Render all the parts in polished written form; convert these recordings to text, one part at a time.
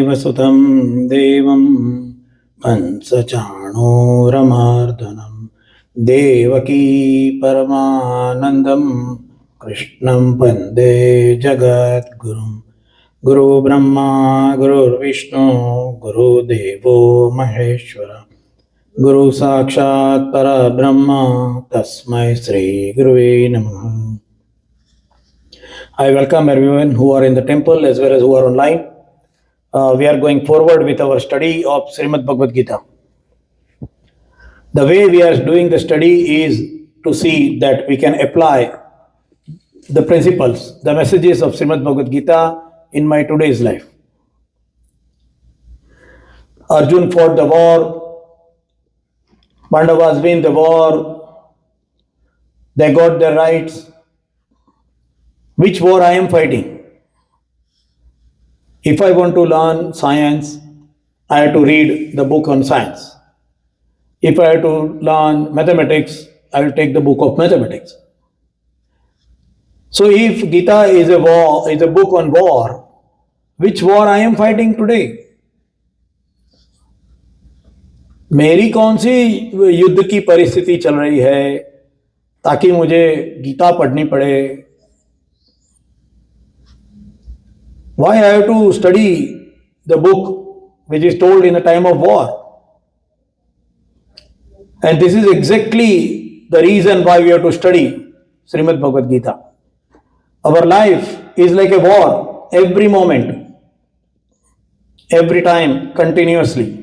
वसुतं देवं कंसचाणूरमर्दनं देवकी परमानन्दं कृष्णं वन्दे जगद्गुरुं। गुरुब्रह्मा गुरुर्विष्णु गुरुदेवो महेश्वर गुरु साक्षात् परब्रह्म तस्मै श्री गुरुवे नमः। I welcome everyone who are in the temple as well as who are online. We are going forward with our study of Srimad Bhagavad Gita. The way we are doing the study is to see that we can apply the principles, the messages of Srimad Bhagavad Gita in my today's life. Arjun fought the war, Pandavas win the war, they got their rights. Which war I am fighting? If I want to learn science, I have to read the book on science. If I have to learn mathematics, I will take the book of mathematics. So if Gita is a book on war, which war I am fighting today? मेरी कौन सी युद्ध की परिस्थिति चल रही है ताकि मुझे गीता पढ़नी पड़े? Why I have to study the book which is told in the time of war? And this is exactly the reason why we have to study Srimad Bhagavad Gita. Our life is like a war every moment, every time, continuously.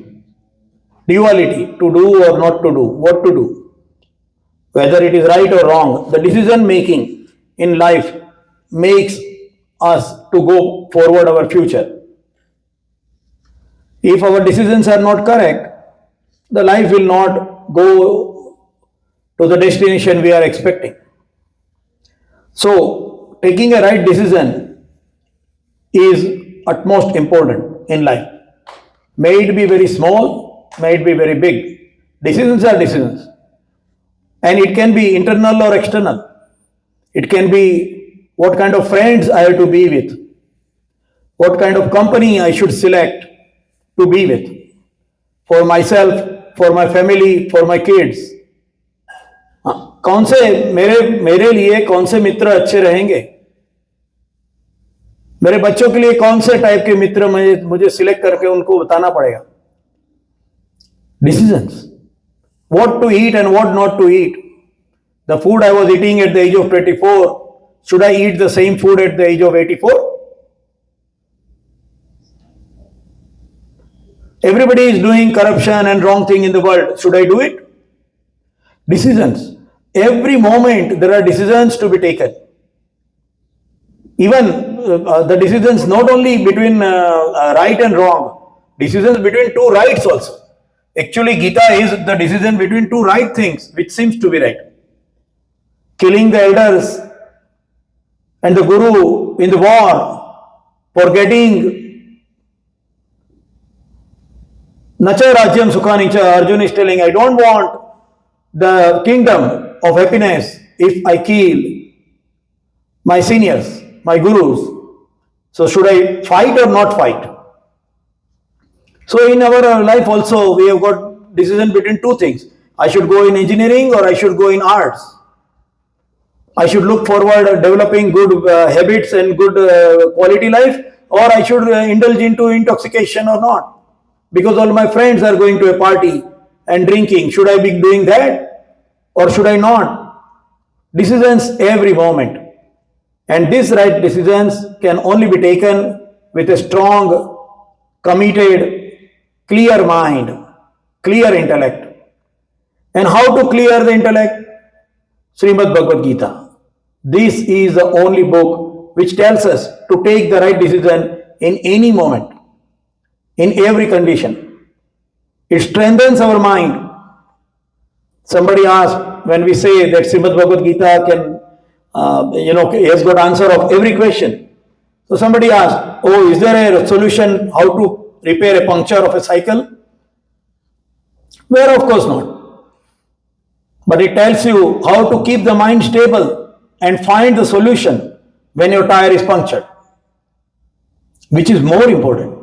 Duality, to do or not to do, what to do, whether it is right or wrong. The decision making in life makes us to go forward our future. If our decisions are not correct, the life will not go to the destination we are expecting. So, taking a right decision is utmost important in life. May it be very small, may it be very big. Decisions are decisions. And it can be internal or external. It can be what kind of friends I have to be with, what kind of company I should select to be with, for myself, for my family, for my kids. कौन से मेरे लिए कौन से मित्र अच्छे रहेंगे, मेरे बच्चों के लिए कौन से टाइप के मित्र मुझे सिलेक्ट करके उनको बताना पड़ेगा. Decisions, what to eat and what not to eat. The food I was eating at the age of 24, should I eat the same food at the age of 84? Everybody is doing corruption and wrong thing in the world. Should I do it? Decisions. Every moment there are decisions to be taken. Even the decisions not only between right and wrong, decisions between two rights also. Actually, Gita is the decision between two right things, which seems to be right. Killing the elders and the Guru in the war, forgetting Nacha Rajyam Sukhanicha. Arjuna is telling, I don't want the kingdom of happiness if I kill my seniors, my gurus. So should I fight or not fight? So in our life also we have got decision between two things. I should go in engineering or I should go in arts. I should look forward to developing good habits and good quality life, or I should indulge into intoxication or not. Because all my friends are going to a party and drinking. Should I be doing that or should I not? Decisions every moment. And these right decisions can only be taken with a strong, committed, clear mind, clear intellect. And how to clear the intellect? Srimad Bhagavad Gita. This is the only book which tells us to take the right decision in any moment, in every condition. It strengthens our mind. Somebody asked, when we say that Srimad Bhagavad Gita can, has got answer of every question. So somebody asked, oh, is there a solution how to repair a puncture of a cycle? Well, of course not. But it tells you how to keep the mind stable and find the solution when your tire is punctured, which is more important.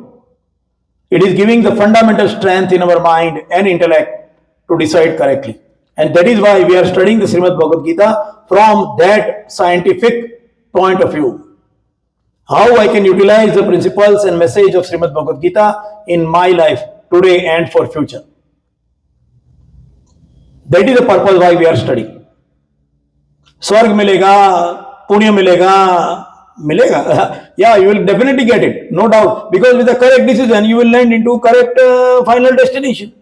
It is giving the fundamental strength in our mind and intellect to decide correctly. And that is why we are studying the Srimad Bhagavad Gita from that scientific point of view. How I can utilize the principles and message of Srimad Bhagavad Gita in my life today and for future. That is the purpose why we are studying. स्वर्ग मिलेगा, पुण्य मिलेगा, मिलेगा. Yeah, you will definitely get it, no doubt, because with the correct decision you will land into correct final destination.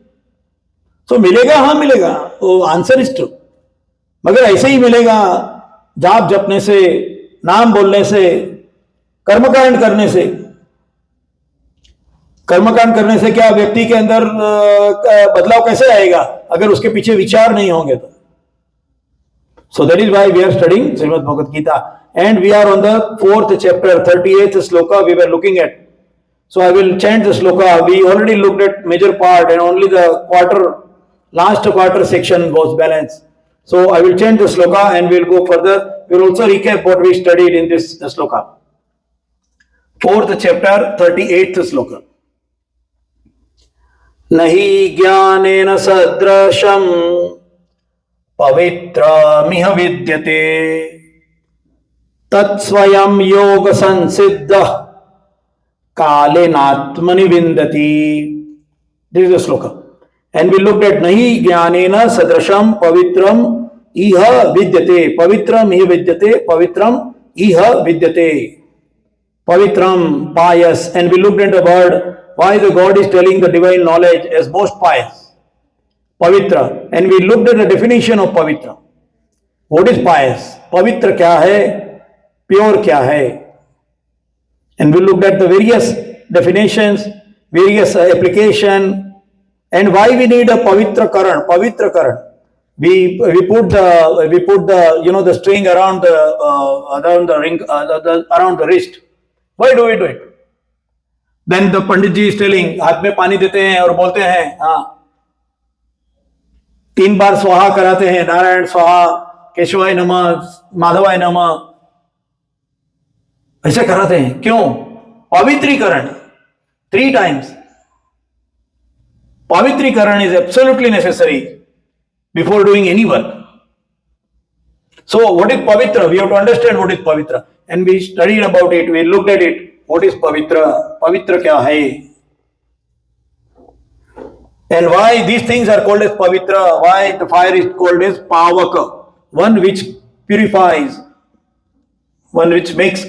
So मिलेगा, हाँ मिलेगा, वो answer is true. मगर ऐसे ही मिलेगा जाप जपने से, नाम बोलने से, कर्मकांड करने से. कर्मकांड करने से क्या व्यक्ति के अंदर बदलाव कैसे आएगा अगर उसके पीछे विचार नहीं होंगे तो. So that is why we are studying Srimad Bhagavad Gita, and we are on the 4th chapter, 38th sloka we were looking at. So I will chant the sloka. We already looked at major part and only the last quarter section was balanced. So I will chant the sloka and we will go further. We will also recap what we studied in this sloka. 4th chapter, 38th sloka. Nahi jnanena sadrasham पवित्रमिह विद्यते तत्स्वयं योग संसिद्धः कालेनात्मनि विन्दति. This is the sloka. And we looked at nahi jnanena sadrasham pavitram iha vidyate. Pavitram iha vidyate. Pavitram iha vidyate. Pavitram, pious. And we looked at the word why the God is telling the divine knowledge as most pious. Pavitra, and we looked at the definition of pavitra. What is pious? Pavitra क्या है? Pure क्या है? And we looked at the various definitions, various application, and why we need a pavitra karan. Pavitra karan. We put the the string around the ring around the wrist. Why do we do it? Then the Pandit ji is telling, हाथ में पानी देते हैं और बोलते हैं, हाँ 3 बार स्वाहा कराते हैं, नारायण स्वाहा, केशवाय नमः, माधवाय नमः, ऐसे कराते हैं. क्यों? पवित्रीकरण 3 times. Pavitríkaran is absolutely necessary before doing any work. So what is pavitra? We have to understand what is pavitra, and we studied about it, we looked at it. What is pavitra? Pavitra क्या है? And why these things are called as pavitra? Why the fire is called as pavaka? One which purifies, one which makes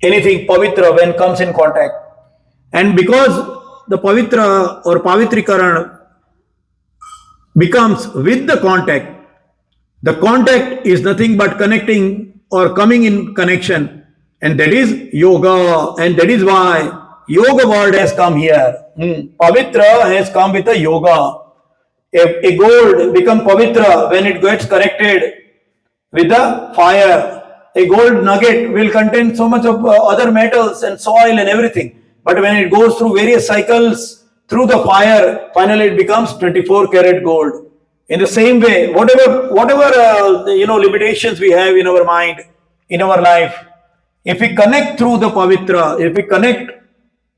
anything pavitra when comes in contact. And because the pavitra or pavitrikaran becomes with the contact is nothing but connecting or coming in connection, and that is yoga, and that is why yoga word has come here. Pavitra has come with a yoga. A gold becomes pavitra when it gets connected with the fire. A gold nugget will contain so much of other metals and soil and everything. But when it goes through various cycles through the fire, finally it becomes 24 karat gold. In the same way, whatever limitations we have in our mind, in our life, if we connect through the pavitra, if we connect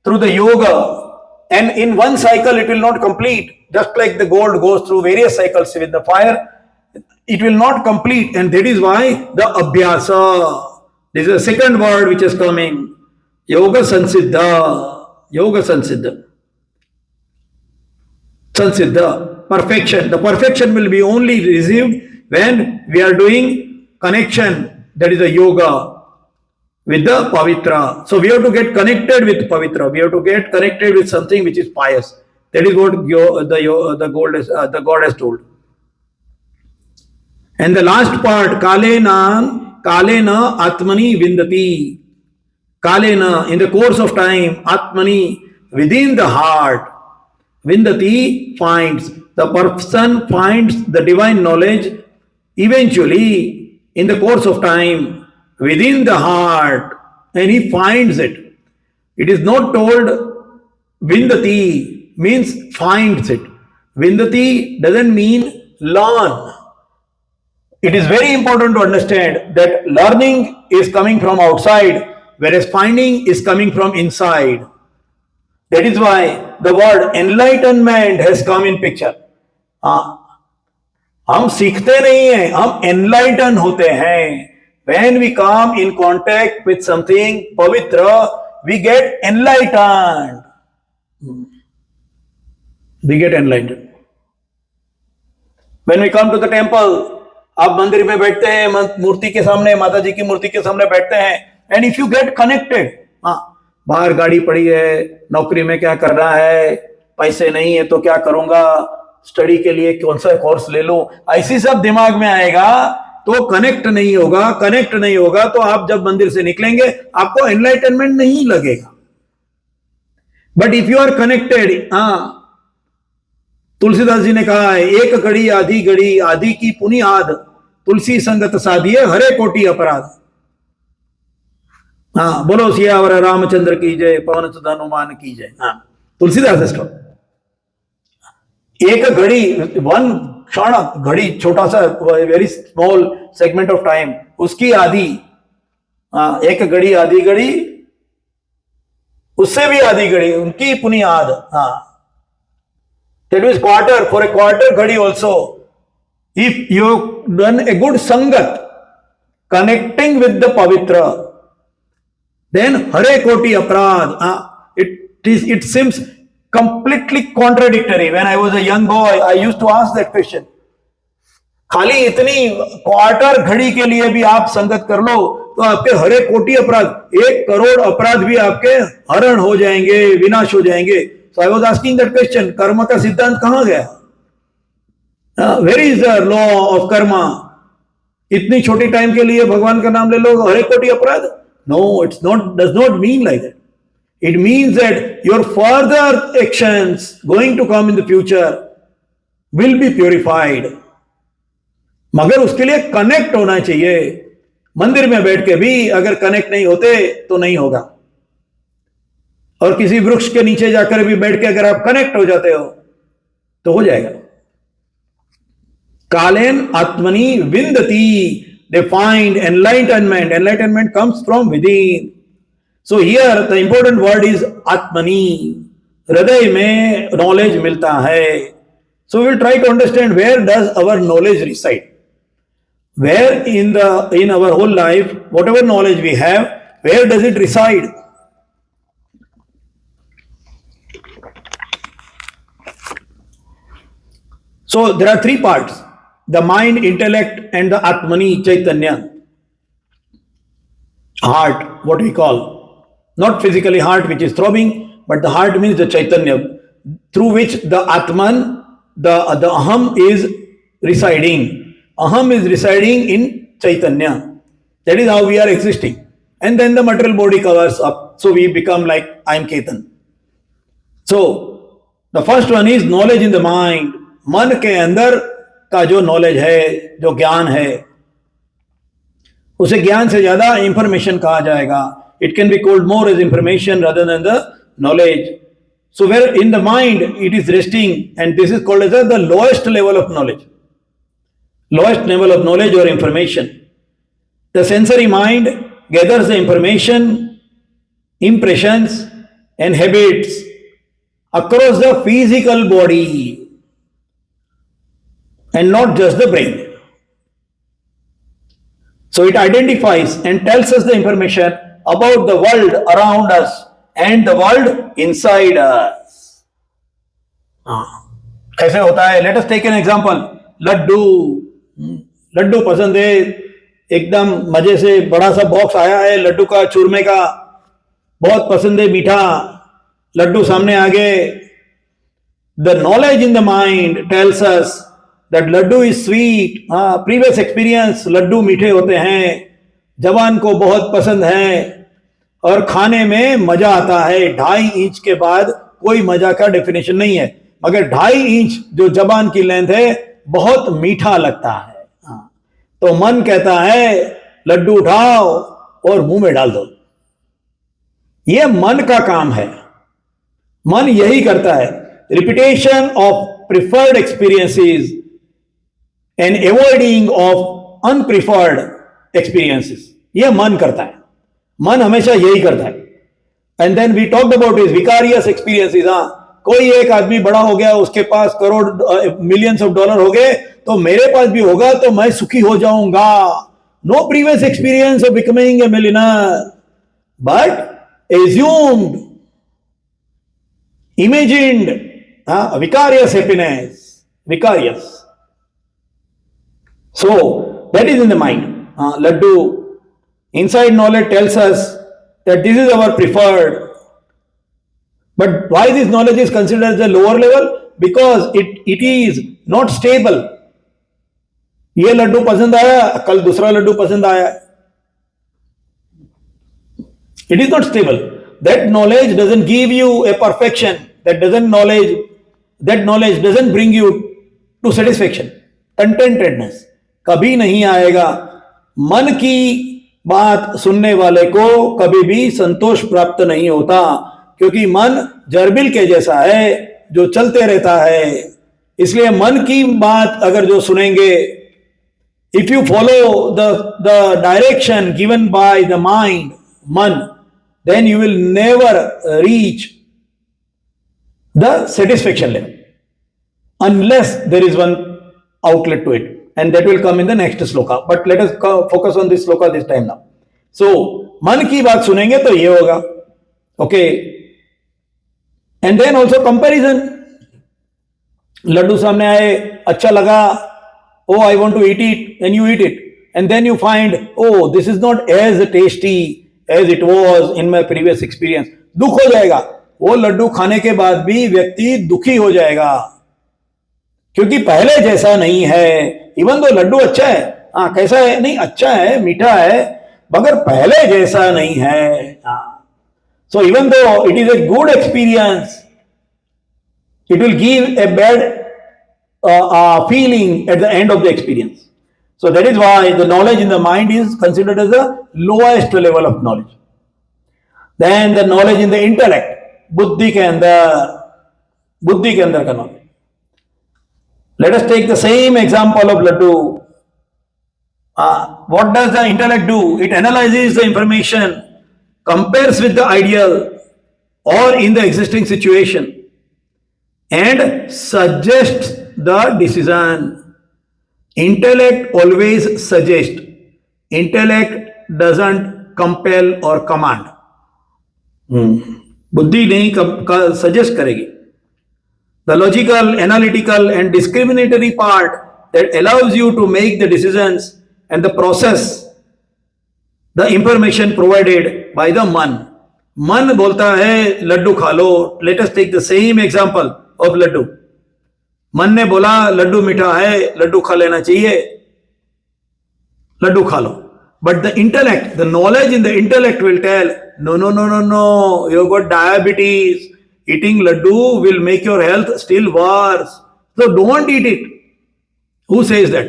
through the yoga, and in one cycle it will not complete, just like the gold goes through various cycles with the fire, it will not complete, and that is why the abhyasa. This is the second word which is coming. Yoga sansiddha. Yoga sansiddha. Sansiddha. Perfection. The perfection will be only received when we are doing connection. That is the yoga with the pavitra. So we have to get connected with pavitra. We have to get connected with something which is pious. That is what the God has told. And the last part, kalena atmani vindati. Kalena, in the course of time, atmani, within the heart, vindati, finds. The person finds the divine knowledge eventually in the course of time, within the heart, and he finds it. It is not told vindati means finds it. Vindati doesn't mean learn. It is very important to understand that learning is coming from outside, whereas finding is coming from inside. That is why the word enlightenment has come in picture. हम सीखते नहीं हैं, हम enlighten होते हैं. When we come in contact with something pavitra, we get enlightened. We get enlightened. When we come to the temple, आप मंदिर में बैठते हैं, मूर्ति के सामने, माता जी की मूर्ति के सामने बैठते हैं, and if you get connected, बाहर गाड़ी पड़ी है, नौकरी में क्या करना है, पैसे नहीं है तो क्या करूंगा, स्टडी के लिए कौन सा कोर्स ले लो, ऐसी सब दिमाग में आएगा तो कनेक्ट नहीं होगा तो आप जब मंदिर से निकलेंगे आपको एनलाइटनमेंट नहीं लगेगा. But if you are connected, Tulsidas ji ने कहा है, एक घड़ी आधी की पुनियाद, तुलसी संगत साधिए हरे कोटि अपराध. बोलो सियावर रामचंद्र की जय, पवन सुत हनुमान की जय. तुलसीदास स्टोरी. एक घड़ी, वन क्षण, घड़ी छोटा सा, very small segment of time, उसकी आधी, एक घड़ी आधी घड़ी, उससे भी आधी घड़ी, उनकी पुनियाद. That is quarter, for a quarter घड़ी also. If you done a good sangat, connecting with the pavitra, then hare koti aparad. It seems completely contradictory. When I was a young boy, I used to ask that question. खाली इतनी quarter घड़ी के लिए भी आप संगत कर लो तो आपके हरे कोटि अपराध, 1 करोड़ अपराध भी आपके हरण हो जाएंगे, विनाश हो जाएंगे. So I was asking that question, कर्म का सिद्धांत कहां गया? Where is the law of karma? इतनी छोटी टाइम के लिए भगवान का नाम ले लो, हरे कोटि अपराध? No, it's not, does not mean like that. It means that your further actions going to come in the future will be purified. मगर उसके लिए कनेक्ट होना चाहिए. मंदिर में बैठ के भी अगर कनेक्ट नहीं होते तो नहीं होगा. और किसी वृक्ष के नीचे जाकर भी बैठ के अगर आप कनेक्ट हो जाते हो तो हो जाएगा. कालेन आत्मनि विंदति, they find enlightenment. Enlightenment comes from within. So here the important word is atmani. हृदय में knowledge मिलता है. So we will try to understand where does our knowledge reside. Where in our whole life, whatever knowledge we have, where does it reside? So there are 3 parts: the mind, intellect, and the Atmani, Chaitanya. Heart, what we call, not physically heart which is throbbing, but the heart means the Chaitanya, through which the Atman, the Aham is residing. Aham is residing in Chaitanya. That is how we are existing. And then the material body covers up. So we become like I am Ketan. So the first one is knowledge in the mind. मन के अंदर का जो knowledge है, जो ज्ञान है, उसे ज्ञान से ज्यादा इंफॉर्मेशन कहा जाएगा. It can be called more as information rather than the knowledge. So where in the mind it is resting, and this is called as the lowest level of knowledge. Lowest level of knowledge or information. The sensory mind gathers the information, impressions and habits across the physical body and not just the brain. So it identifies and tells us the information about the world around us and the world inside us. कैसे होता है? Let us take an example. Laddu पसंद है, एकदम मजे से बड़ा सा बॉक्स आया है लड्डू का, चूरमे का, बहुत पसंद है, मीठा. लड्डू सामने आ गए. The knowledge in the mind tells us that laddu is sweet. Previous experience, laddu मीठे होते हैं, जवान को बहुत पसंद है और खाने में मजा आता है. 2.5 इंच के बाद कोई मजा का डेफिनेशन नहीं है, मगर 2.5 इंच जो जबान की लेंथ है बहुत मीठा लगता है. तो मन कहता है लड्डू उठाओ और मुंह में डाल दो. यह मन का काम है. मन यही करता है. Repetition of preferred experiences and avoiding of unpreferred experiences, यह मन करता है. मन हमेशा यही करता है. And then we talked about his vicarious experiences. हाँ, कोई एक आदमी बड़ा हो गया, उसके पास करोड़ मिलियंस ऑफ डॉलर हो गए, तो मेरे पास भी होगा तो मैं सुखी हो जाऊंगा. No previous experience of becoming a millionaire, but assumed, imagined, vicarious happiness, vicarious. So that is in the mind. Laddu, inside knowledge tells us that this is our preferred. But why this knowledge is considered as the lower level? Because it is not stable. ये लड्डू पसंद आया, कल दूसरा लड्डू पसंद आया. It is not stable. That knowledge doesn't give you a perfection. That knowledge doesn't bring you to satisfaction, contentedness. कभी नहीं आएगा. मन की बात सुनने वाले को कभी भी संतोष प्राप्त नहीं होता, क्योंकि मन जरबिल के जैसा है जो चलते रहता है. इसलिए मन की बात अगर जो सुनेंगे, if you follow the direction given by the mind, मन, then you will never reach the satisfaction level unless there is one outlet to it, and that will come in the next sloka. But let us focus on this sloka this time now. So मन की बात सुनेंगे तो ये होगा. Okay, and then also comparison. Laddu सामने आए, अच्छा लगा, oh I want to eat it, and you eat it, and then you find, oh this is not as tasty as it was in my previous experience. दुख हो जाएगा. वो लड्डू खाने के बाद भी व्यक्ति दुखी हो जाएगा, क्योंकि पहले जैसा नहीं है. इवन दो लड्डू अच्छा है, हाँ कैसा है, नहीं अच्छा है, मीठा है, मगर पहले जैसा नहीं है. So even though it is a good experience, it will give a bad feeling at the end of the experience. So that is why the knowledge in the mind is considered as the lowest level of knowledge. Then the knowledge in the intellect, बुद्धि के अंदर का knowledge. Let us take the same example of laddu. What does the intellect do? It analyzes the information, compares with the ideal or in the existing situation, and suggests the decision. Intellect always suggests. Intellect doesn't compel or command. बुद्धि नहीं suggest करेगी. The logical, analytical and discriminatory part that allows you to make the decisions and the process the information provided by the man. मन बोलता है लड्डू खा लो. Let us take the same example of Laddu. मन ने बोला लड्डू मीठा है, लड्डू खा लेना चाहिए, लड्डू खा लो. But the intellect, the knowledge in the intellect will tell, no, you've got diabetes. Eating laddu will make your health still worse. So don't eat it. Who says that?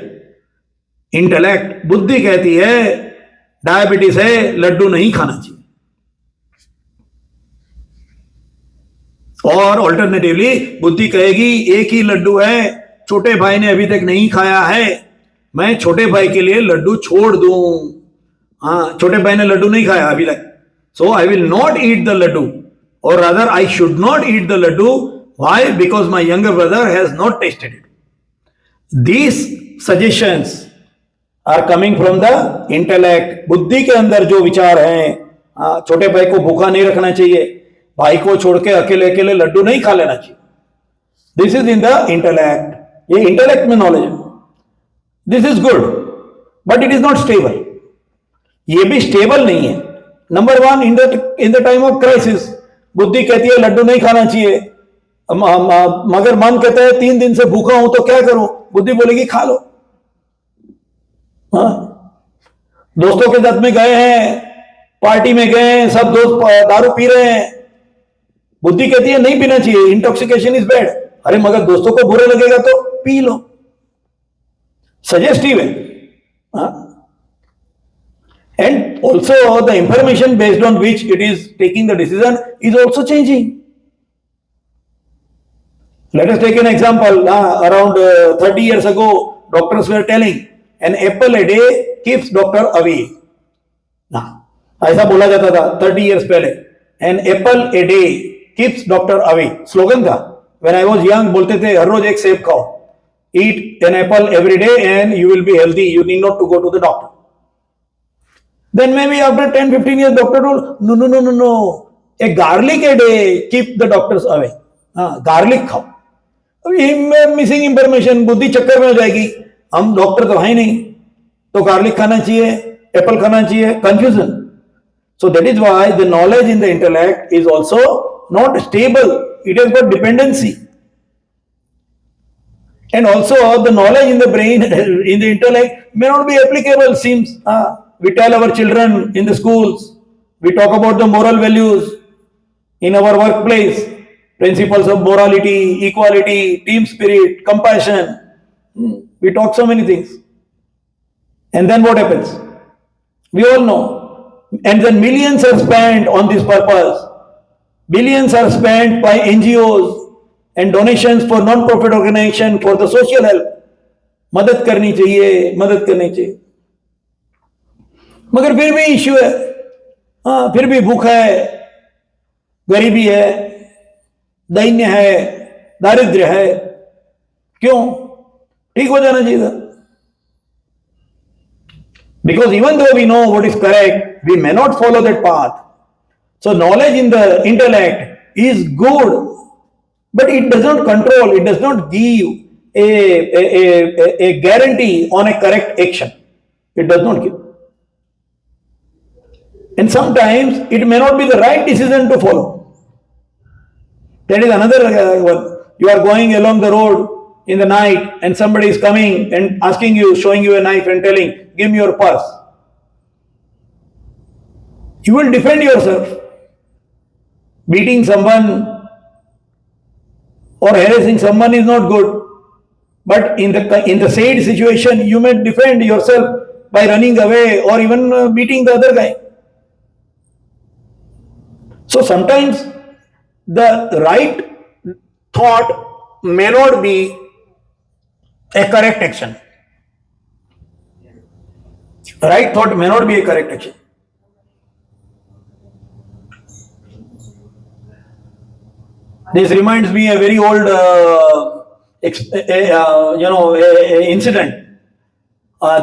Intellect. बुद्धि कहती है डायबिटीज है, लड्डू नहीं खाना चाहिए. और alternatively बुद्धि कहेगी एक ही लड्डू है, छोटे भाई ने अभी तक नहीं खाया है, मैं छोटे भाई के लिए लड्डू छोड़ दूं. हाँ, छोटे भाई ने लड्डू नहीं खाया अभी तक, so I will not eat the laddu, or rather I should not eat the laddu. Why? Because my younger brother has not tasted it. These suggestions are coming from the intellect. बुद्धि के अंदर जो विचार हैं, छोटे भाई को भूखा नहीं रखना चाहिए, भाई को छोड़ के अकेले अकेले लड्डू नहीं खा लेना चाहिए. This is in the intellect. ये intellect में knowledge है. This is good, but it is not stable. ये भी stable नहीं है. Number one, in the time of crisis, बुद्धि कहती है लड्डू नहीं खाना चाहिए, मगर मन कहता है 3 दिन से भूखा हूं तो क्या करूं. बुद्धि बोलेगी खा लो. हाँ, दोस्तों के साथ में गए हैं, पार्टी में गए हैं, सब दोस्त दारू पी रहे हैं, बुद्धि कहती है नहीं पीना चाहिए, इंटॉक्सिकेशन इज बैड. अरे मगर दोस्तों को बुरा लगेगा तो पी लो. सजेस्टिव है. And also the information based on which it is taking the decision is also changing. Let us take an example. Around 30 years ago, doctors were telling an apple a day keeps doctor away. ऐसा बोला जाता था 30 years पहले. An apple a day keeps doctor away, slogan था when I was young, बोलते थे हर रोज एक सेब खाओ, eat an apple every day and you will be healthy, you need not to go to the doctor. Then maybe after 10-15 years doctor told no, a garlic a day keep the doctors away. Garlic खाओ. अभी missing information, बुद्धि चक्कर में हो जाएगी, हम doctor तो है ही नहीं, तो गार्लिक खाना चाहिए, एप्पल खाना चाहिए, confusion. So that is why the knowledge in the intellect is also not stable. It has got dependency. And also the knowledge in the brain, in the intellect may not be applicable, seems. We tell our children in the schools, we talk about the moral values in our workplace, principles of morality, equality, team spirit, compassion. We talk so many things. And then what happens? We all know. And then millions are spent on this purpose. Billions are spent by NGOs and donations for non-profit organization for the social help. मदद करनी चाहिए. मगर फिर भी issue है, फिर भी भूख है, गरीबी है, दैन्य है, दारिद्र्य है. क्यों? ठीक हो जाना चाहिए था. Because even though we know what is correct, we may not follow that path. So knowledge in the intellect is good, but it does not control, it does not give a guarantee on a correct action. It does not give. And sometimes it may not be the right decision to follow. That is another one. You are going along the road in the night and somebody is coming and asking you, showing you a knife and telling, give me your purse. You will defend yourself. Beating someone or harassing someone is not good. But in the said situation, you may defend yourself by running away or even beating the other guy. So sometimes the right thought may not be a correct action. Right thought may not be a correct action. This reminds me a very old incident.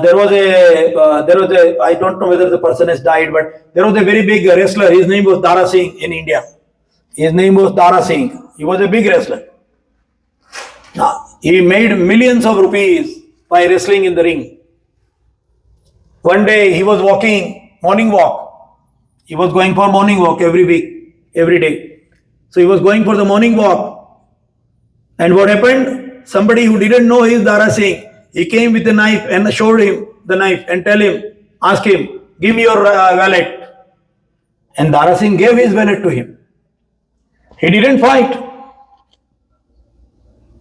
There was a I don't know whether the person has died, but there was a very big wrestler. His name was Dara Singh in India. His name was Dara Singh. He was a big wrestler. He made millions of rupees by wrestling in the ring. One day he was walking, morning walk. He was going for morning walk every week, every day. So he was going for the morning walk. And what happened? Somebody who didn't know he is Dara Singh, he came with a knife and showed him the knife and asked him, give me your wallet. And Dara Singh gave his wallet to him. He didn't fight.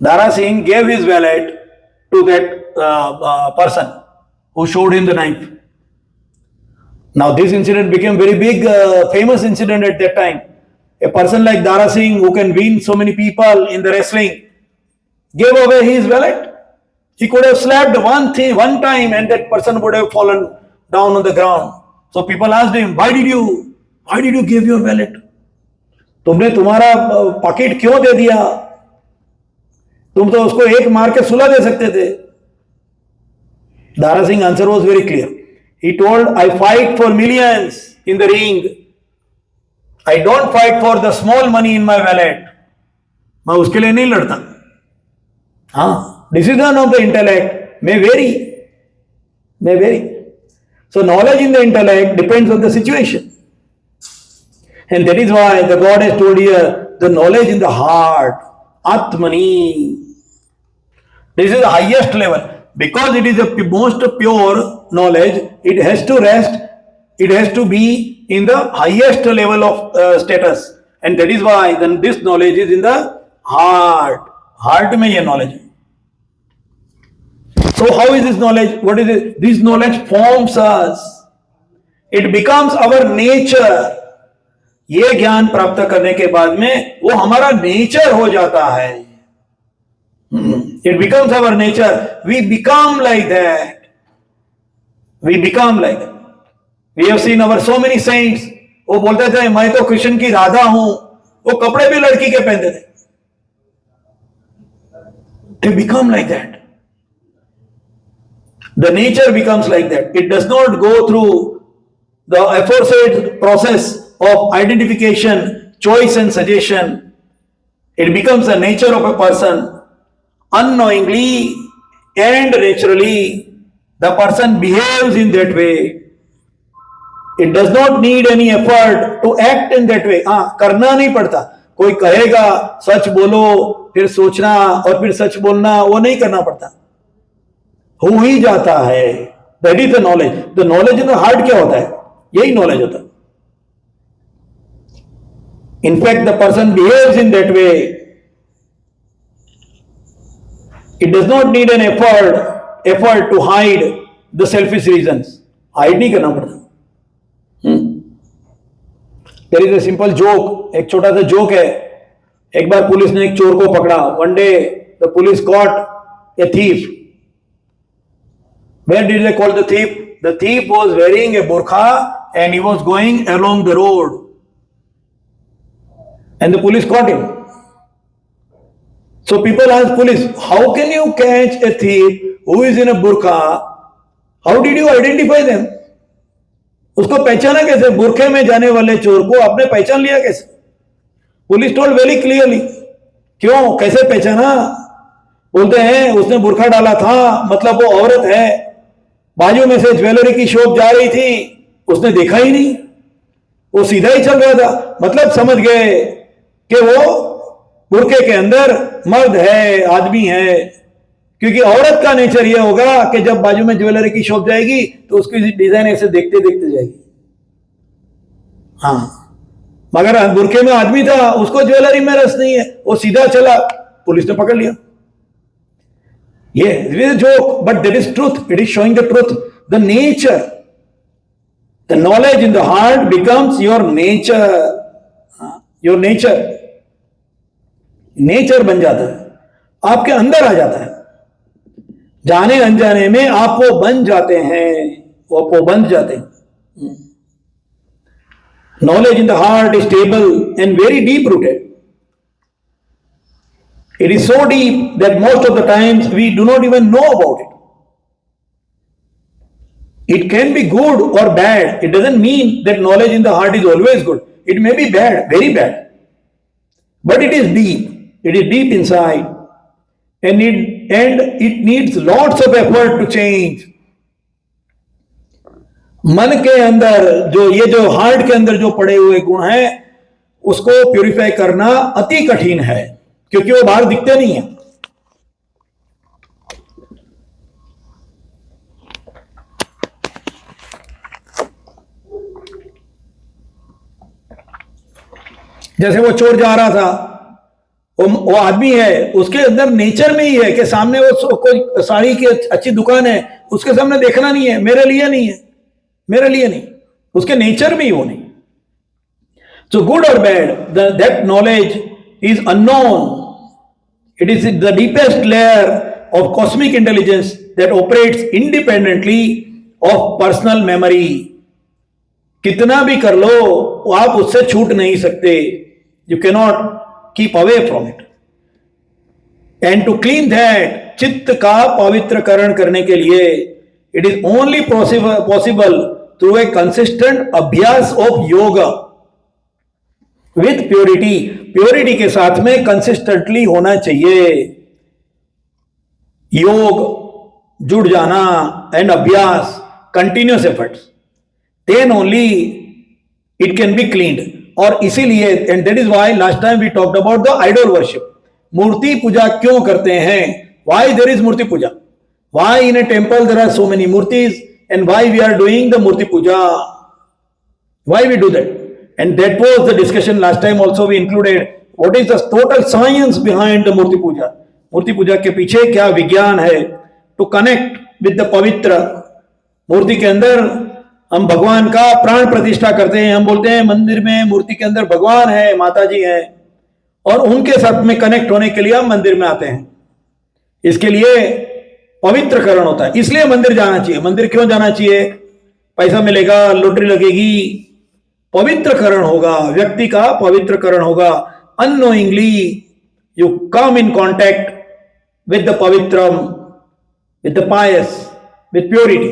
Dara Singh gave his wallet to that person who showed him the knife. Now this incident became very big, famous incident at that time. A person like Dara Singh who can win so many people in the wrestling gave away his wallet. He could have slapped one time and that person would have fallen down on the ground. So people asked him, why did you give your wallet? तुमने तुम्हारा pocket क्यों दे दिया? तुम तो उसको एक मार के सुला दे सकते थे. Dara Singh answer was very clear. He told, I fight for millions in the ring. I don't fight for the small money in my wallet. मैं उसके लिए नहीं लड़ता. Decision of the intellect may vary. So knowledge in the intellect depends on the situation. And that is why the God has told here, the knowledge in the heart, Atmani. This is the highest level. Because it is the most pure knowledge, it has to rest, it has to be in the highest level of status. And that is why then this knowledge is in the heart. Heart में ये knowledge. So how is this knowledge? What is it? This knowledge forms us. It becomes our nature. ये ज्ञान प्राप्त करने के बाद में वो हमारा नेचर हो जाता है. It becomes our nature. We become like that. We have seen so many saints वो बोलते थे मैं तो कृष्ण की राधा हूं, वो कपड़े भी लड़की के पहनते थे. They become like that. The nature becomes like that. It does not go through the aforesaid process of identification, choice and suggestion. It becomes the nature of a person. Unknowingly and naturally, the person behaves in that way. It does not need any effort to act in that way. हाँ, करना नहीं पड़ता. कोई कहेगा सच बोलो, फिर सोचना और फिर सच बोलना, वो नहीं करना पड़ता. हो ही जाता है. That is the knowledge. The knowledge in the heart क्या होता है? यही नॉलेज होता है. In fact the person behaves in that way. It does not need an effort to hide the selfish reasons. Hide नहीं करना पड़ता. There is a simple joke. एक छोटा सा जोक है. एक बार पुलिस ने एक चोर को पकड़ा. One day the police caught a thief. Where did they call the thief? The thief was wearing a burqa and he was going along the road. And the police caught him. So people asked police, how can you catch a thief who is in a burqa? How did you identify them? उसको पहचाना कैसे? बुरखे में जाने वाले चोर को आपने पहचान लिया कैसे? Police told very clearly. क्यों? कैसे पहचाना? बोलते हैं उसने बुरखा डाला था, मतलब वो औरत है. बाजू में से ज्वेलरी की शॉप जा रही थी, उसने देखा ही नहीं, वो सीधा ही चल रहा था. मतलब समझ गए कि वो बुरके के अंदर मर्द है, आदमी है. क्योंकि औरत का नेचर ये होगा कि जब बाजू में ज्वेलरी की शॉप जाएगी तो उसकी डिजाइन ऐसे देखते देखते जाएगी. हाँ, मगर बुरके में आदमी था, उसको ज्वेलरी में रस नहीं है, वो सीधा चला, पुलिस ने पकड़ लिया. Yeah, it is a joke, but that is truth. It is showing the truth. The nature, the knowledge in the heart becomes your nature. Your nature. Nature बन जाता है, आपके अंदर आ जाता है. जाने अनजाने में आप वो बन जाते हैं, वो बन जाते हैं. Knowledge in the heart is stable and very deep rooted. It is so deep that most of the times we do not even know about it. It can be good or bad. It doesn't mean that knowledge in the heart is always good. It may be bad, very bad. But it is deep. It is deep inside. And it needs lots of effort to change. मन के अंदर जो heart के अंदर जो पड़े हुए गुण हैं, उसको प्यूरिफाई करना अति कठिन है, क्योंकि वो बाहर दिखते नहीं है. जैसे वो चोर जा रहा था, वो आदमी है, उसके अंदर नेचर में ही है कि सामने वो कोई साड़ी की अच्छी दुकान है, उसके सामने देखना नहीं है, मेरे लिए नहीं है, मेरे लिए नहीं, उसके नेचर में ही वो नहीं. सो गुड और bad, that knowledge is unknown. It is the deepest layer of cosmic intelligence that operates independently of personal memory. कितना भी कर लो, आप उससे छूट नहीं सकते. You cannot keep away from it. And to clean that, चित्त का पवित्रकरण करने के लिए, it is only possible through a consistent अभ्यास of yoga. With purity, purity के साथ में कंसिस्टेंटली होना चाहिए. योग, जुड़ जाना एंड अभ्यास, continuous efforts, then only it can be cleaned. और इसीलिए, and that is why last time we talked about the idol worship. मूर्ति पूजा क्यों करते हैं? Why there is murti puja? Why in a temple there are so many murtis and why we are doing the murti puja? Why we do that? And that was the discussion last time also. We included what is the total science behind the Murti Puja. मूर्ति पूजा के पीछे क्या विज्ञान है? To connect with the पवित्र. मूर्ति के अंदर हम भगवान का प्राण प्रतिष्ठा करते हैं. हम बोलते हैं मंदिर में मूर्ति के अंदर भगवान है, माता जी हैं, और उनके साथ में कनेक्ट होने के लिए हम मंदिर में आते हैं. इसके लिए पवित्रकरण होता है, इसलिए मंदिर जाना चाहिए. मंदिर क्यों जाना चाहिए? पैसा मिलेगा, लॉटरी लगेगी, पवित्रकरण होगा, व्यक्ति का पवित्रकरण होगा. Unknowingly you come in contact with the pavitram, with the pious, with purity,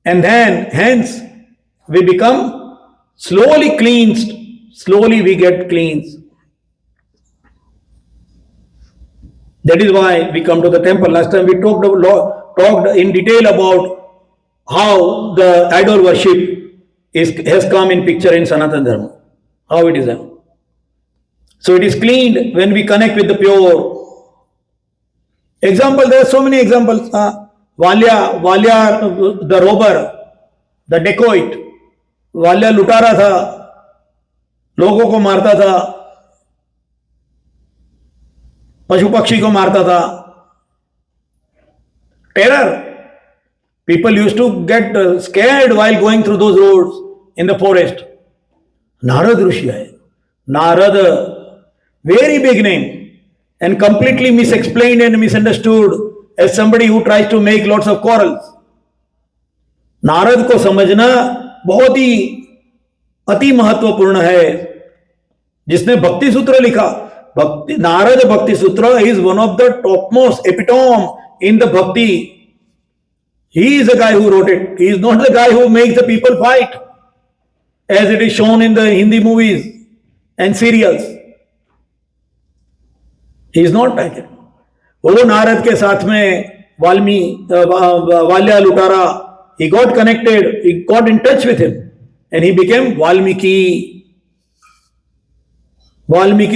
and then hence we become slowly cleansed, slowly we get cleansed. That is why we come to the temple. Last time we talked in detail about how the idol worship has come in picture in Sanatana Dharma, how it is done. So it is cleaned when we connect with the pure. Example, there are so many examples. वाल्या the robber, the dacoit. वाल्या लुटारा था, लोगों को मारता था, पशु पक्षी को मारता था. Terror. People used to get scared while going through those roads in the forest. Narad Rishi hai. Narad, very big name, and completely misexplained and misunderstood as somebody who tries to make lots of quarrels. Narad को समझना बहुत ही अति महत्वपूर्ण है. जिसने भक्ति सूत्र लिखा, नारद भक्ति सूत्र is one of the topmost epitome in the bhakti. He is the guy who wrote it. He is not the guy who makes the people fight as it is shown in the Hindi movies and serials. He is not like it. वो नारद के साथ में वाल्या लुटारा, he got connected, he got in touch with him, and he became Valmiki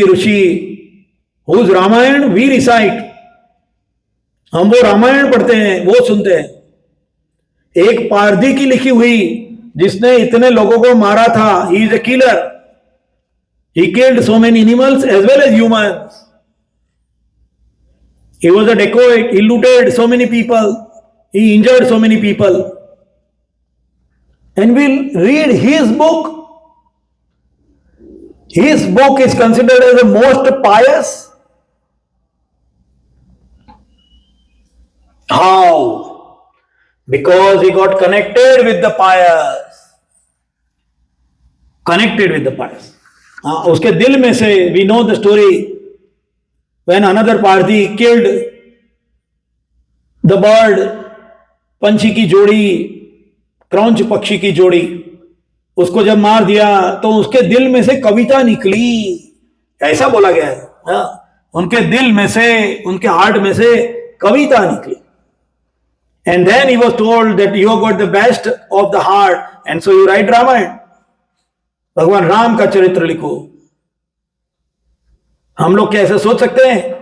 Rishi, whose Ramayan we recite. हम वो रामायण पढ़ते हैं, वो सुनते हैं. एक पारधी की लिखी हुई, जिसने इतने लोगों को मारा था. He is a killer. He killed so many animals as well as humans. He was a dacoit. He looted so many people. He injured so many people. And we'll read his book. His book is considered as the most pious. How? Because he got connected with the pious. Connected with the pious. उसके दिल में से, we know the story, when another Parthi killed the bird, पंछी की जोड़ी, क्रौंच पक्षी की जोड़ी, उसको जब मार दिया तो उसके दिल में से कविता निकली. ऐसा बोला गया है. उनके दिल में से, उनके हार्ट में से कविता निकली. And then he was told that you have got the best of the heart, and so you write Ramayan. भगवान राम का चरित्र लिखो. हम लोग क्या ऐसा सोच सकते हैं?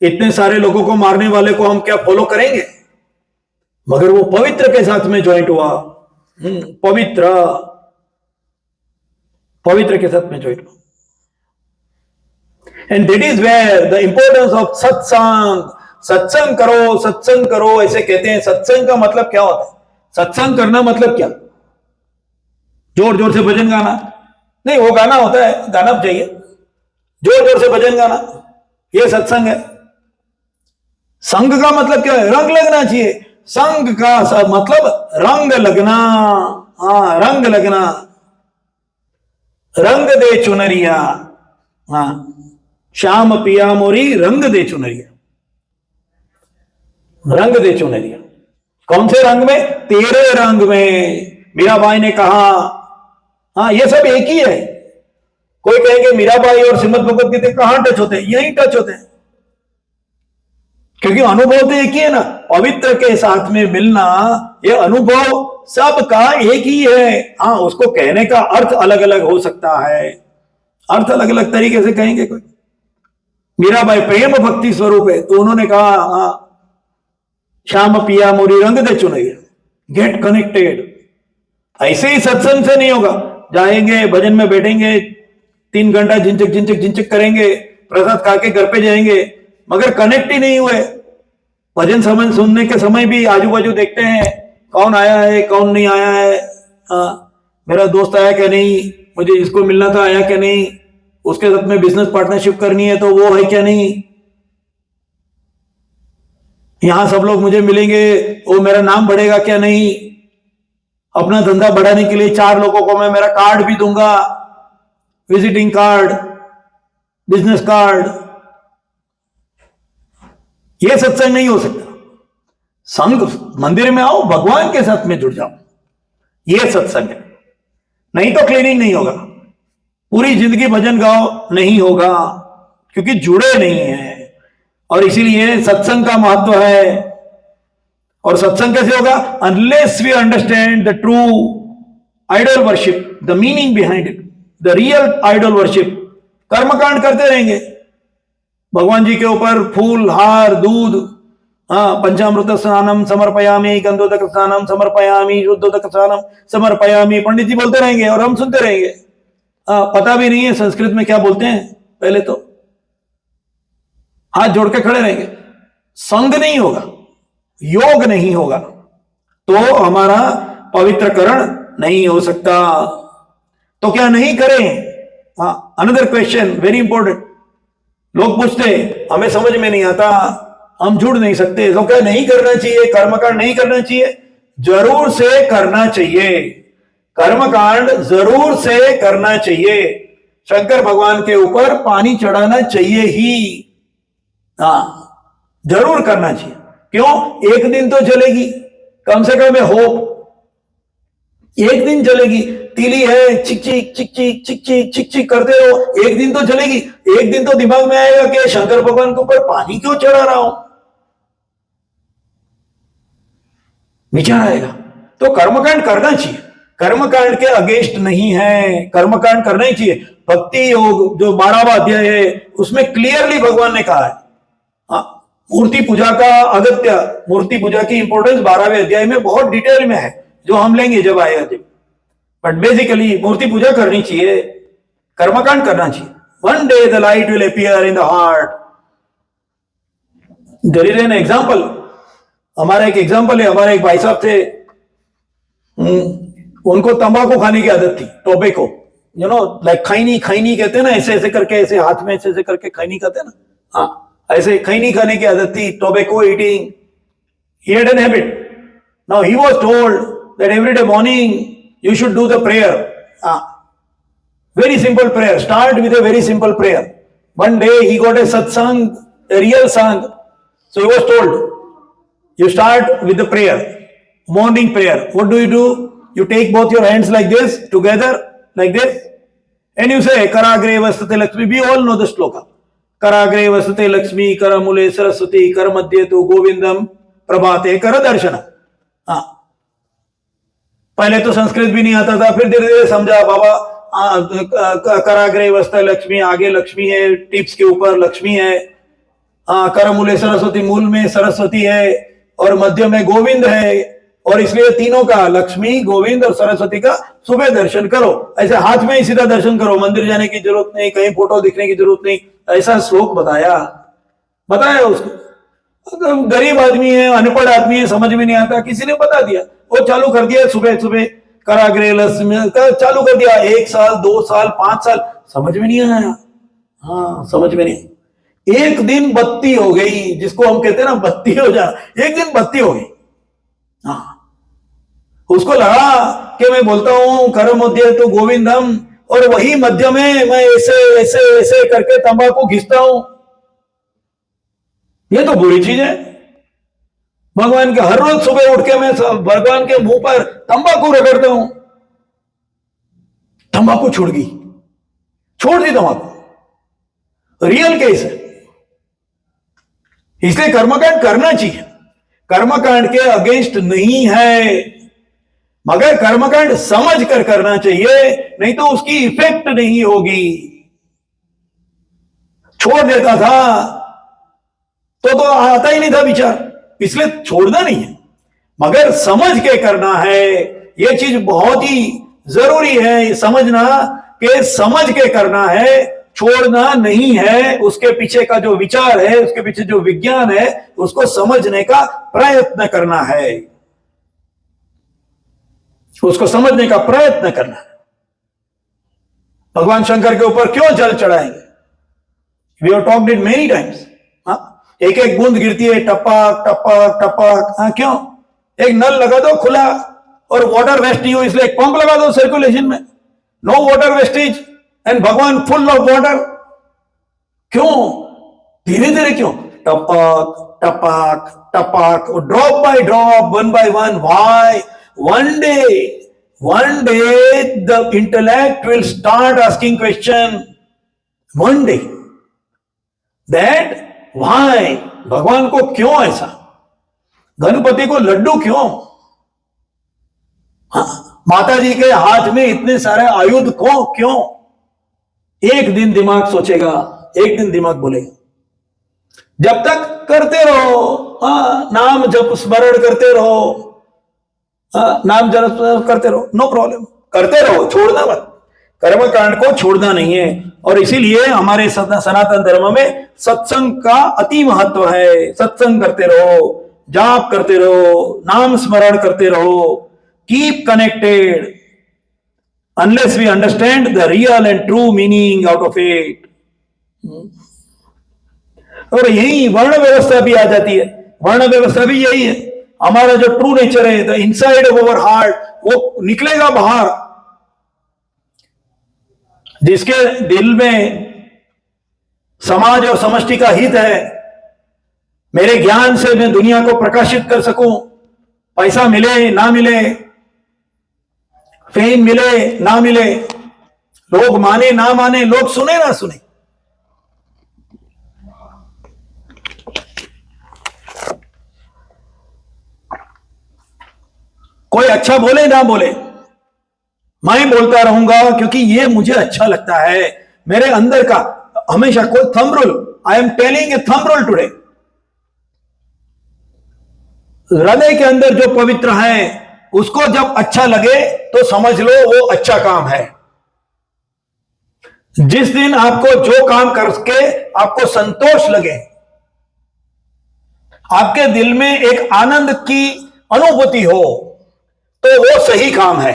इतने सारे लोगों को मारने वाले को हम क्या फॉलो करेंगे? मगर वो पवित्र के साथ में ज्वाइंट हुआ. पवित्र के साथ में ज्वाइंट हुआ. And that is where the importance of satsang. Satsang करो, सत्संग करो, ऐसे कहते हैं. सत्संग का मतलब क्या होता है? सत्संग करना मतलब क्या? जोर जोर से भजन गाना नहीं, वो गाना होता है, गाना चाहिए. जोर जोर से भजन गाना, ये सत्संग है. संग का मतलब क्या है? रंग लगना चाहिए. संग का मतलब रंग लगना. रंग लगना. रंग दे चुनरिया. श्याम पिया मोरी रंग दे चुनरिया. रंग दे चुनरिया. कौन से रंग में? तेरे रंग में. मीराबाई ने कहा. ये सब एक ही है. कोई कहेंगे मीराबाई और श्रीमद् भगवत गीता कहां टच होते हैं? यहीं टच होते हैं, क्योंकि अनुभव तो एक ही है ना. पवित्र के साथ में मिलना, ये अनुभव सबका एक ही है. उसको कहने का अर्थ अलग अलग हो सकता है. अर्थ अलग अलग तरीके से कहेंगे. कोई मीराबाई प्रेम भक्ति स्वरूप है, तो उन्होंने कहा श्याम पिया मोरी रंग दे चुनरिया. Get connected. ऐसे ही सत्संग से नहीं होगा. जाएंगे, भजन में बैठेंगे, 3 घंटा झिंचक झिंचक झिंचक करेंगे, प्रसाद खा के घर पे जाएंगे, मगर कनेक्ट ही नहीं हुए. भजन समय सुनने के समय भी आजू बाजू देखते हैं कौन आया है, कौन नहीं आया है. मेरा दोस्त आया क्या नहीं, मुझे इसको मिलना था, आया क्या नहीं, उसके साथ में बिजनेस पार्टनरशिप करनी है तो वो है क्या नहीं. यहां सब लोग मुझे मिलेंगे, वो मेरा नाम बढ़ेगा क्या नहीं. अपना धंधा बढ़ाने के लिए 4 लोगों को मैं मेरा कार्ड भी दूंगा, विजिटिंग कार्ड, बिजनेस कार्ड। यह सत्संग नहीं हो सकता। संघ मंदिर में आओ, भगवान के साथ में जुड़ जाओ, यह सत्संग है। नहीं तो क्लीनिंग नहीं होगा, पूरी जिंदगी भजन गाओ, नहीं होगा, क्योंकि जुड़े नहीं है। और इसीलिए सत्संग का महत्व है। और सत्संग कैसे होगा? Unless we understand the true idol worship, the meaning behind it, the real idol worship. कर्मकांड करते रहेंगे, भगवान जी के ऊपर फूल हार दूध, पंचामृत स्नानम समर्पयामी, गंधोदक स्नानम समर्पयामी, शुद्धोदक स्नानम समर्पयामी, पंडित जी बोलते रहेंगे और हम सुनते रहेंगे। पता भी नहीं है संस्कृत में क्या बोलते हैं, पहले तो हाथ जोड़ के खड़े रहेंगे। संग नहीं होगा, योग नहीं होगा, तो हमारा पवित्रकरण नहीं हो सकता। तो क्या नहीं करें? Another question very important. लोग पूछते हमें समझ में नहीं आता, हम जुड़ नहीं सकते, तो क्या नहीं करना चाहिए? कर्मकांड नहीं करना चाहिए? जरूर से करना चाहिए, कर्मकांड जरूर से करना चाहिए। शंकर भगवान के ऊपर पानी चढ़ाना चाहिए ही, जरूर करना चाहिए। क्यों? एक दिन तो चलेगी, कम से कम होप एक दिन चलेगी। तीली है, चिक चिक चिक चिक चिक चिक चिक चिक करते रहो, एक दिन तो चलेगी। एक दिन तो दिमाग में आएगा कि शंकर भगवान के ऊपर पानी क्यों चढ़ा रहा हूं, विचार आएगा। तो कर्मकांड करना चाहिए, कर्मकांड के अगेंस्ट नहीं है, कर्मकांड करना ही चाहिए। भक्ति योग जो 12वां अध्याय है, उसमें क्लियरली भगवान ने कहा है, मूर्ति पूजा का अगत्य, मूर्ति पूजा की इंपॉर्टेंस 12वें अध्याय में बहुत डिटेल में है, जो हम लेंगे जब आएगा जब। बट बेसिकली मूर्ति पूजा करनी चाहिए, कर्मकांड करना चाहिए। One day the light will appear in the heart. There is an example, हमारा एक एग्जांपल है। हमारे एक भाई साहब थे, उनको तंबाकू खाने की आदत थी, टोबैको, यू नो, लाइक खैनी, खैनी कहते हैं ना, ऐसे ऐसे करके, ऐसे हाथ में ऐसे ऐसे करके खैनी खाते हैं ना, ऐसे खैनी खाने की आदत थी, tobacco eating, he had an habit. Now he was told that every day morning you should do the prayer, very simple prayer, start with a very simple prayer. One day he got a satsang, a real sang, so he was told you start with the prayer, morning prayer. What do? You take both your hands like this, together like this, and you say karagre vastate lakshmi. We all know the shloka, कराग्रे वसते लक्ष्मी, करमूले सरस्वती, कर मध्य तो गोविंदम, प्रभाते कर दर्शन। पहले तो संस्कृत भी नहीं आता था, फिर धीरे धीरे समझा बाबा, कराग्रे वसते लक्ष्मी, आगे लक्ष्मी है, टिप्स के ऊपर लक्ष्मी है, करमूले सरस्वती, मूल में सरस्वती है, और मध्य में गोविंद है, और इसलिए तीनों का, लक्ष्मी, गोविंद और सरस्वती का सुबह दर्शन करो। ऐसे हाथ में ही सीधा दर्शन करो, मंदिर जाने की जरूरत नहीं, कहीं फोटो दिखने की जरूरत नहीं। ऐसा श्लोक बताया उसको। गरीब आदमी है, अनपढ़ आदमी है, समझ में नहीं आता, किसी ने बता दिया, वो चालू कर दिया सुबह सुबह, कराग्रे लक्ष्मी चालू कर दिया। 1 साल, 2 साल, 5 साल, समझ में नहीं आया। समझ में नहीं। एक दिन बत्ती हो गई, जिसको हम कहते हैं ना बत्ती हो जाना, एक दिन बत्ती हो गई। उसको लगा कि मैं बोलता हूं कर मध्य तो गोविंदम, और वही मध्य में मैं ऐसे ऐसे ऐसे करके तंबाकू घिसता हूं, ये तो बुरी चीज है। भगवान के हर रोज सुबह उठ के मैं भगवान के मुंह पर तंबाकू रगड़ता हूं, तंबाकू छोड़ दी तंबाकू, रियल केस है। इसलिए कर्मकांड करना चाहिए, कर्मकांड के अगेंस्ट नहीं है, मगर कर्मकांड समझ कर करना चाहिए, नहीं तो उसकी इफेक्ट नहीं होगी। छोड़ देता था तो आता ही नहीं था विचार, इसलिए छोड़ना नहीं है, मगर समझ के करना है। यह चीज बहुत ही जरूरी है समझना, कि समझ के करना है, छोड़ना नहीं है। उसके पीछे का जो विचार है, उसके पीछे जो विज्ञान है, उसको समझने का प्रयत्न करना है, उसको समझने का प्रयत्न करना है। भगवान शंकर के ऊपर क्यों जल चढ़ाएंगे? We have talked it many times. एक एक बूंद गिरती है, टपक टपक टपक, क्यों? एक नल लगा दो खुला, और वाटर वेस्ट नहीं हो इसलिए एक पंप लगा दो सर्कुलेशन में, नो वाटर वेस्टेज, एंड भगवान फुल ऑफ वाटर। क्यों? धीरे धीरे क्यों? टपक टपक टपक, drop by drop, one by one. Why? one day the intellect will start asking question, one day, that why? भगवान को क्यों ऐसा? गणपति को लड्डू क्यों? माता जी के हाथ में इतने सारे आयुध क्यों? एक दिन दिमाग सोचेगा, एक दिन दिमाग बोलेगा। जब तक करते रहो, नाम जप स्मरण करते रहो, नाम जप करते रहो, नो प्रॉब्लम, करते रहो, छोड़ना मत, कर्म कांड को छोड़ना नहीं है। और इसीलिए हमारे सनातन धर्म में सत्संग का अति महत्व है। सत्संग करते रहो, जाप करते रहो, नाम स्मरण करते रहो, keep connected unless we understand the real and true meaning out of it. और यही वर्ण व्यवस्था भी आ जाती है। वर्ण व्यवस्था भी यही है, हमारा जो ट्रू नेचर है, the inside of our heart, वो निकलेगा बाहर। जिसके दिल में समाज और समष्टि का हित है, मेरे ज्ञान से मैं दुनिया को प्रकाशित कर सकूं, पैसा मिले ना मिले, फेम मिले ना मिले, लोग माने ना माने, लोग सुने ना सुने, कोई अच्छा बोले ना बोले, मैं बोलता रहूंगा क्योंकि ये मुझे अच्छा लगता है। मेरे अंदर का हमेशा कोई thumb rule, I am telling a thumb rule today. हृदय के अंदर जो पवित्र है उसको जब अच्छा लगे तो समझ लो वो अच्छा काम है। जिस दिन आपको जो काम करके आपको संतोष लगे, आपके दिल में एक आनंद की अनुभूति हो, तो वो सही काम है।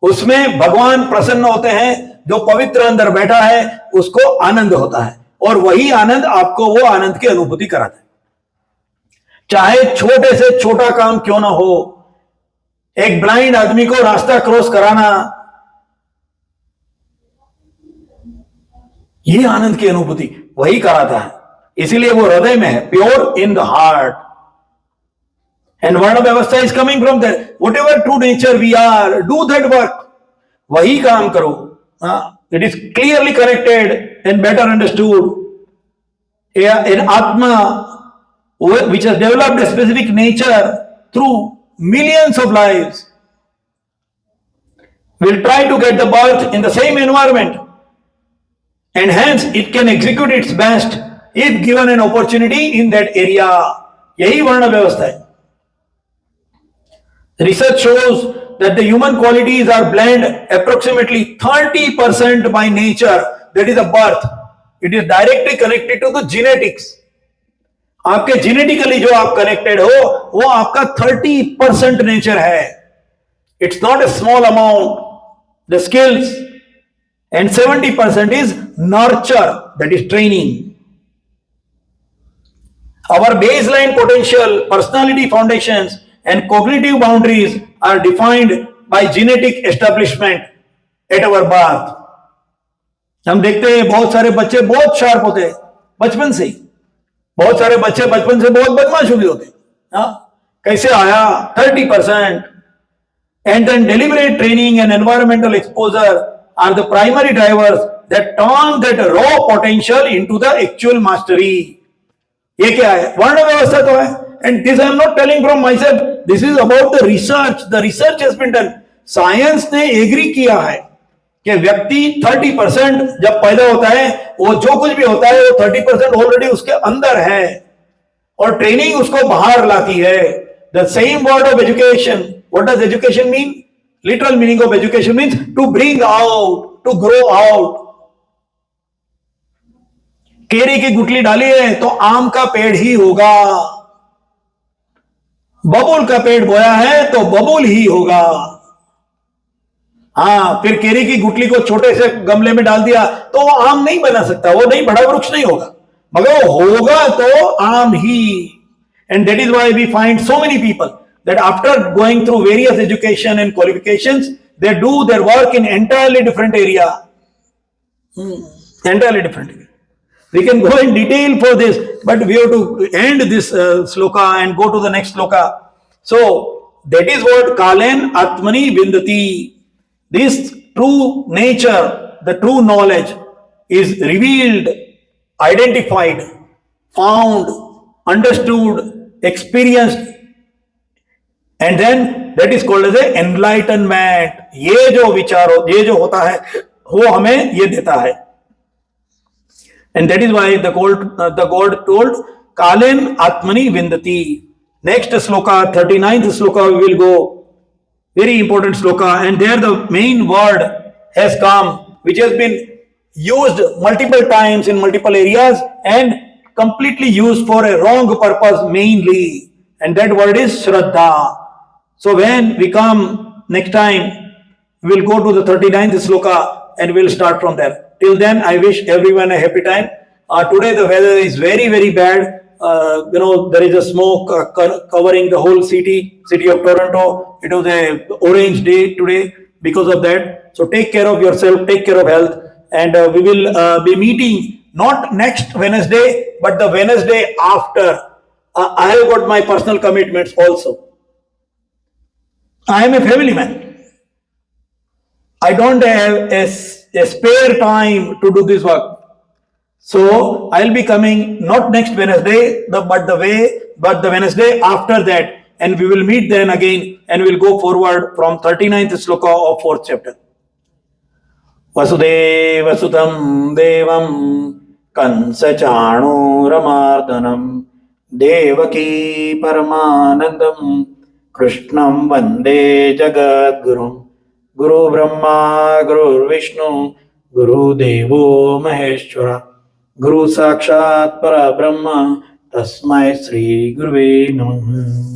उसमें भगवान प्रसन्न होते हैं। जो पवित्र अंदर बैठा है उसको आनंद होता है, और वही आनंद आपको वो आनंद की अनुभूति कराता है। चाहे छोटे से छोटा काम क्यों ना हो, एक ब्लाइंड आदमी को रास्ता क्रॉस कराना, ये आनंद की अनुभूति वही कराता है। इसीलिए वो हृदय में है, pure in the heart. And varna vyavastha is coming from there. Whatever true nature we are, do that work, वही काम करो। It is clearly connected and better understood. In atma which has developed a specific nature through millions of lives will try to get the birth in the same environment, and hence it can execute its best if given an opportunity in that area. यही वर्ण व्यवस्था है। Research shows that the human qualities are blend approximately 30% by nature, that is a birth. It is directly connected to the genetics. आपके genetically जो आप connected हो वो आपका 30% नेचर है। It's not a small amount, the skills, and 70% is nurture, that is training. Our baseline potential, personality foundations and cognitive boundaries are defined by genetic establishment at our birth. हम देखते हैं बहुत सारे बच्चे बहुत शार्प होते हैं बचपन से ही। बहुत सारे बच्चे बचपन से बहुत बदमाश भी होते। कैसे आया? 30%। And then deliberate training and environmental exposure are the primary drivers that turn that raw potential into the actual mastery. ये क्या है? वर्ण व्यवस्था तो है। And this I am not telling from myself, this is about the research. The research has been done. Science ने agree किया है कि व्यक्ति 30% जब पैदा होता है, वो जो कुछ भी होता है वो 30% ऑलरेडी उसके अंदर है, और ट्रेनिंग उसको बाहर लाती है। The same word of education, what does education mean? Literal meaning of education means to bring out, to grow out. केरी की गुठली डाली है तो आम का पेड़ ही होगा, बबूल का पेड़ बोया है तो बबूल ही होगा। फिर केरी की गुठली को छोटे से गमले में डाल दिया तो वो आम नहीं बना सकता, वो नहीं, बड़ा वृक्ष नहीं होगा, मगर वो होगा तो आम ही। And that is why we find so many people that after going through various education and qualifications, they do their work in entirely different area. Entirely different area. We can go in detail for this, but we have to end this sloka and go to the next sloka. So that is what Kalen Atmani Vindati. This true nature, the true knowledge is revealed, identified, found, understood, experienced, and then that is called as a enlightenment. ये जो विचार ये जो होता है वो हमें ये देता है. And that is why the God told Kalen Atmani Vindati. Next sloka, 39th sloka, we will go. Very important sloka, and there the main word has come, which has been used multiple times in multiple areas and completely used for a wrong purpose mainly, and that word is Shraddha. So when we come next time, we will go to the 39th sloka and we will start from there. Till then, I wish everyone a happy time. Today the weather is very, very bad. There is a smoke covering the whole city of Toronto. It was a orange day today because of that. So take care of yourself, take care of health, and we will be meeting not next Wednesday, but the Wednesday after. I have got my personal commitments also. I am a family man. I don't have a spare time to do this work. So I'll be coming not next Wednesday, but the Wednesday after that, and we will meet then again, and we'll go forward from 39th sloka of 4th chapter. Vasudeva Sutam Devam Kansa Chanuramardanam Devaki Paramanandam Krishnam Vande Jagat Gurum. Guru Brahma Guru Vishnu Guru Devo Maheshwara Guru Sakshat Para Brahma Tasmai Sri Guruve Namah.